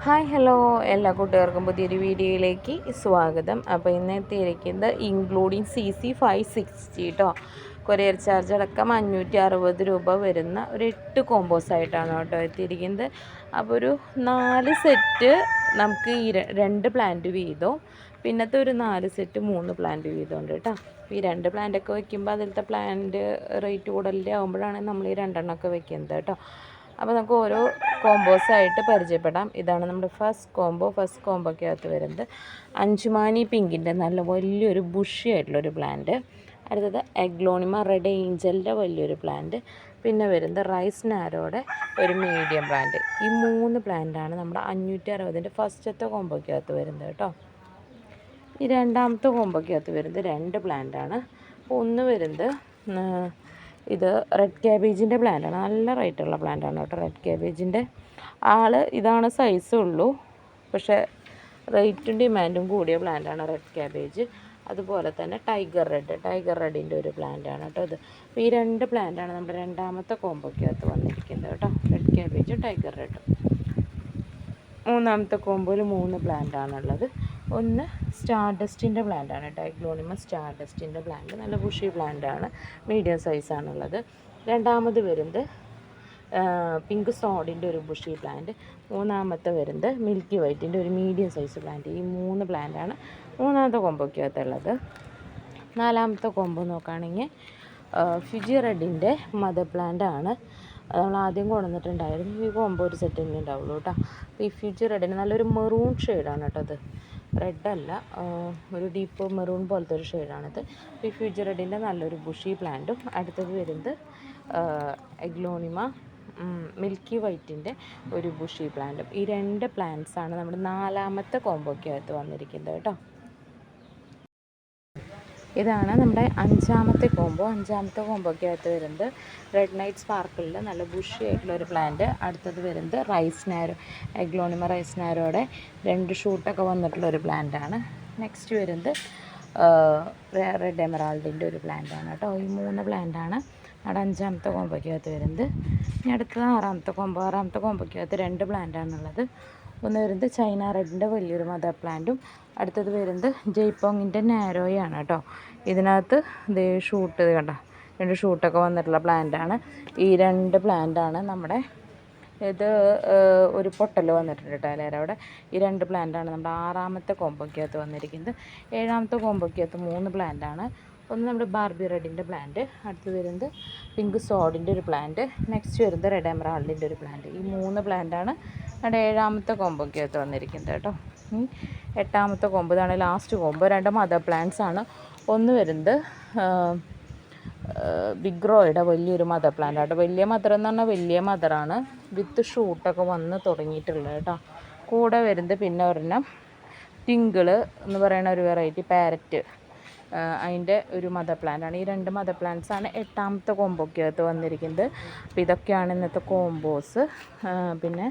Hi hello എല്ലാ കൂട്ടുകാർക്കും പുതിയൊരു വീഡിയോയിലേക്ക് സ്വാഗതം. അപ്പോൾ ഇന്ന് എത്തിയിരിക്കുന്നത് ഇൻക്ലൂഡിങ് CC560 കേട്ടോ. കൊറിയർ ചാർജ് അടക്കം 560 രൂപ വരുന്ന ഒരു 8 കോമ്പോസ് ആയിട്ടാണ് കേട്ടോ എത്തിയിരിക്കുന്നത്. അപ്പോൾ ഒരു 4 സെറ്റ് നമുക്ക് ഈ 2 പ്ലാന്റ് വീതവും പിന്നത്തെ ഒരു 4 സെറ്റ് 3 പ്ലാന്റ് വീതം ഉണ്ട് കേട്ടോ. ഈ 2 പ്ലാന്റൊക്കെ വെക്കുമ്പോൾ അതിലത്തെ പ്ലാന്റ് റേറ്റ് കൂടുതലിൻ്റെ ആകുമ്പോഴാണ് നമ്മൾ ഈ 2 എണ്ണമൊക്കെ വെക്കുന്നത് കേട്ടോ. അപ്പോൾ നമുക്ക് ഓരോ കോമ്പോസായിട്ട് പരിചയപ്പെടാം. ഇതാണ് നമ്മുടെ ഫസ്റ്റ് കോമ്പോയ്ക്കകത്ത് വരുന്നത് അഞ്ചുമാനി പിങ്കിൻ്റെ നല്ല വലിയൊരു ബുഷി ആയിട്ടുള്ളൊരു പ്ലാന്റ്. അടുത്തത് എഗ്ലോണിമ റെഡ് ഏഞ്ചലിൻ്റെ വലിയൊരു പ്ലാന്റ്. പിന്നെ വരുന്നത് റൈസ് നാരോയുടെ ഒരു മീഡിയം പ്ലാന്റ്. ഈ 3 പ്ലാന്റാണ് നമ്മുടെ 560ൻ്റെ ഫസ്റ്റത്തെ കോമ്പോയ്ക്കകത്ത് വരുന്നത് കേട്ടോ. ഈ രണ്ടാമത്തെ കോമ്പോയ്ക്കകത്ത് വരുന്നത് 2 പ്ലാന്റാണ്. ഒന്ന് വരുന്നത് ഇത് റെഡ് ക്യാബേജിൻ്റെ പ്ലാന്റാണ്. നല്ല റേറ്റുള്ള പ്ലാന്റാണ് കേട്ടോ റെഡ് ക്യാബേജിൻ്റെ. ഇതാണ് സൈസുള്ളൂ, പക്ഷേ റേറ്റും ഡിമാൻഡും കൂടിയ പ്ലാന്റാണ് റെഡ് ക്യാബേജ്. അതുപോലെ തന്നെ ടൈഗർ റെഡിൻ്റെ ഒരു പ്ലാന്റാണ് കേട്ടോ ഇത്. അപ്പോൾ ഈ 2 പ്ലാന്റാണ് നമ്മുടെ രണ്ടാമത്തെ കോമ്പോയ്ക്കകത്ത് വന്നിരിക്കുന്നത് കേട്ടോ, റെഡ് ക്യാബേജും ടൈഗർ റെഡും. മൂന്നാമത്തെ കോമ്പോയിൽ 3 പ്ലാന്റാണുള്ളത്. ഒന്ന് സ്റ്റാർ ഡസ്റ്റിൻ്റെ പ്ലാന്റാണ്, എഗ്ലോണിമ സ്റ്റാർ ഡസ്റ്റിൻ്റെ പ്ലാന്റ്. നല്ല ബുഷി പ്ലാന്റാണ്, മീഡിയം സൈസാണുള്ളത്. രണ്ടാമത് വരുന്നത് പിങ്ക് സോഡിൻ്റെ ഒരു ബുഷി പ്ലാന്റ്. മൂന്നാമത്തെ വരുന്നത് മിൽക്കി വൈറ്റിൻ്റെ ഒരു മീഡിയം സൈസ് പ്ലാന്റ്. ഈ 3 പ്ലാന്റാണ് മൂന്നാമത്തെ കോമ്പോയ്ക്കകത്തുള്ളത്. നാലാമത്തെ കോമ്പോ നോക്കുകയാണെങ്കിൽ ഫ്യൂജി റെഡിൻ്റെ മദർ പ്ലാന്റ് ആണ്. നമ്മൾ ആദ്യം കൊണ്ടുവന്നിട്ടുണ്ടായിരുന്നു. ഈ കോമ്പോ ഒരു സെറ്റ് തന്നെ ഉണ്ടാവുള്ളൂ കേട്ടോ. അപ്പോൾ ഈ ഫ്യൂജി റെഡിന് നല്ലൊരു മെറൂൺ ഷെയ്ഡാണ് കേട്ടോ അത്, റെഡല്ല, ഒരു ഡീപ്പ് മെറൂൺ പോലത്തെ ഒരു ഷെയ്ഡാണിത്. ഈ ഫ്യൂജി റെഡിൻ്റെ നല്ലൊരു ബുഷി പ്ലാന്റും. അടുത്തത് വരുന്നത് എഗ്ലോണിമ മിൽക്കി വൈറ്റിൻ്റെ ഒരു ബുഷി പ്ലാന്റും. ഈ 2 പ്ലാന്റ്സാണ് നമ്മുടെ നാലാമത്തെ കോമ്പോയ്ക്കകത്ത് വന്നിരിക്കുന്നത് കേട്ടോ. ഇതാണ് നമ്മുടെ അഞ്ചാമത്തെ കോമ്പോയ്ക്കകത്ത് വരുന്നത് റെഡ് നൈറ്റ് സ്പാർക്കിളിൽ നല്ല ബുഷി ആയിട്ടുള്ള ഒരു പ്ലാന്റ്. അടുത്തത് വരുന്നത് റൈസ് നാരോ, എഗ്ലോണിമ റൈസ് നാരോയുടെ 2 ഷൂട്ടൊക്കെ വന്നിട്ടുള്ള ഒരു പ്ലാന്റാണ്. നെക്സ്റ്റ് വരുന്നത് റെഡ് എമറാൾഡിൻ്റെ ഒരു പ്ലാന്റാണ് കേട്ടോ. ഈ 3 പ്ലാന്റാണ് നമ്മുടെ അഞ്ചാമത്തെ കോമ്പോയ്ക്കകത്ത് വരുന്നത്. ഇനി അടുത്തത് ആറാമത്തെ കോമ്പോയ്ക്കകത്ത് 2 പ്ലാന്റാണുള്ളത്. ഒന്ന് വരുന്നത് ചൈന റെഡിൻ്റെ വലിയൊരു മദർ പ്ലാന്റും. അടുത്തത് വരുന്നത് ജയ്പോങ്ങിൻ്റെ നാരോയാണ് കേട്ടോ. ഇതിനകത്ത് ഷൂട്ട് കണ്ട 2 ഷൂട്ടൊക്കെ വന്നിട്ടുള്ള പ്ലാന്റാണ്. ഈ 2 പ്ലാന്റാണ് നമ്മുടെ ഇത് ഒരു പൊട്ടൽ വന്നിട്ടുണ്ട് കേട്ടോ അവിടെ. ഈ 2 പ്ലാന്റാണ് നമ്മുടെ ആറാമത്തെ കോമ്പോയ്ക്കകത്ത് വന്നിരിക്കുന്നത്. ഏഴാമത്തെ കോമ്പോയ്ക്കകത്ത് 3 പ്ലാന്റാണ്. ഒന്ന് നമ്മുടെ ബാർബി റെഡിൻ്റെ പ്ലാന്റ്, അടുത്ത് വരുന്നത് പിങ്ക് സോഡിൻ്റെ ഒരു പ്ലാന്റ്, നെക്സ്റ്റ് വരുന്നത് റെഡ് എമറാൾഡിൻ്റെ ഒരു പ്ലാന്റ്. ഈ 3 പ്ലാന്റാണ് നമ്മുടെ ഏഴാമത്തെ കോമ്പോയ്ക്കകത്ത് വന്നിരിക്കുന്നത് കേട്ടോ. എട്ടാമത്തെ കോമ്പോ, ഇതാണ് ലാസ്റ്റ് കോമ്പോ. 2 മദർ പ്ലാന്റ്സ് ആണ്. ഒന്ന് വരുന്നത് ബിഗ് റോയുടെ വലിയൊരു മദർ പ്ലാന്റ് ആട്ടോ. വലിയ മദർ എന്ന് പറഞ്ഞാൽ വലിയ മദറാണ്, വിത്ത് ഷൂട്ടൊക്കെ വന്ന് തുടങ്ങിയിട്ടുള്ളത് കേട്ടോ. കൂടെ വരുന്നത് പിന്നെ ഒരെണ്ണം ടിങ്കിള് എന്ന് പറയുന്ന ഒരു വെറൈറ്റി പാരറ്റ്, അതിൻ്റെ ഒരു മദർ പ്ലാന്റാണ്. ഈ 2 മദർ പ്ലാന്റ്സാണ് എട്ടാമത്തെ കോമ്പോയ്ക്കകത്ത് വന്നിരിക്കുന്നത്. അപ്പോൾ ഇതൊക്കെയാണ് ഇന്നത്തെ കോമ്പോസ്. പിന്നെ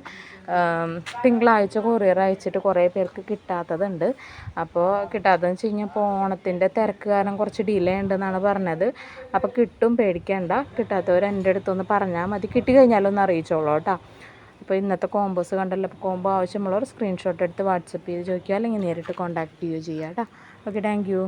തിങ്കളാഴ്ച കൊറിയർ അയച്ചിട്ട് കുറേ പേർക്ക് കിട്ടാത്തതുണ്ട്. അപ്പോൾ കിട്ടാത്തതെന്ന് വെച്ച് കഴിഞ്ഞാൽ ഇപ്പോൾ ഓണത്തിൻ്റെ തിരക്ക് കാരണം കുറച്ച് ഡിലേ ഉണ്ടെന്നാണ് പറഞ്ഞത്. അപ്പോൾ കിട്ടും, പേടിക്കേണ്ട. കിട്ടാത്തവർ എൻ്റെ അടുത്തൊന്ന് പറഞ്ഞാൽ മതി, കിട്ടിക്കഴിഞ്ഞാലൊന്ന് അറിയിച്ചോളൂ കേട്ടോ. അപ്പോൾ ഇന്നത്തെ കോമ്പോസ് കണ്ടല്ലോ. അപ്പോൾ കോമ്പോ ആവശ്യമുള്ളവർ സ്ക്രീൻഷോട്ട് എടുത്ത് വാട്സപ്പ് ചെയ്ത് ചോദിക്കുക, അല്ലെങ്കിൽ നേരിട്ട് കോൺടാക്റ്റ് ചെയ്യുകയോ ചെയ്യാം കേട്ടോ. Okay, thank you.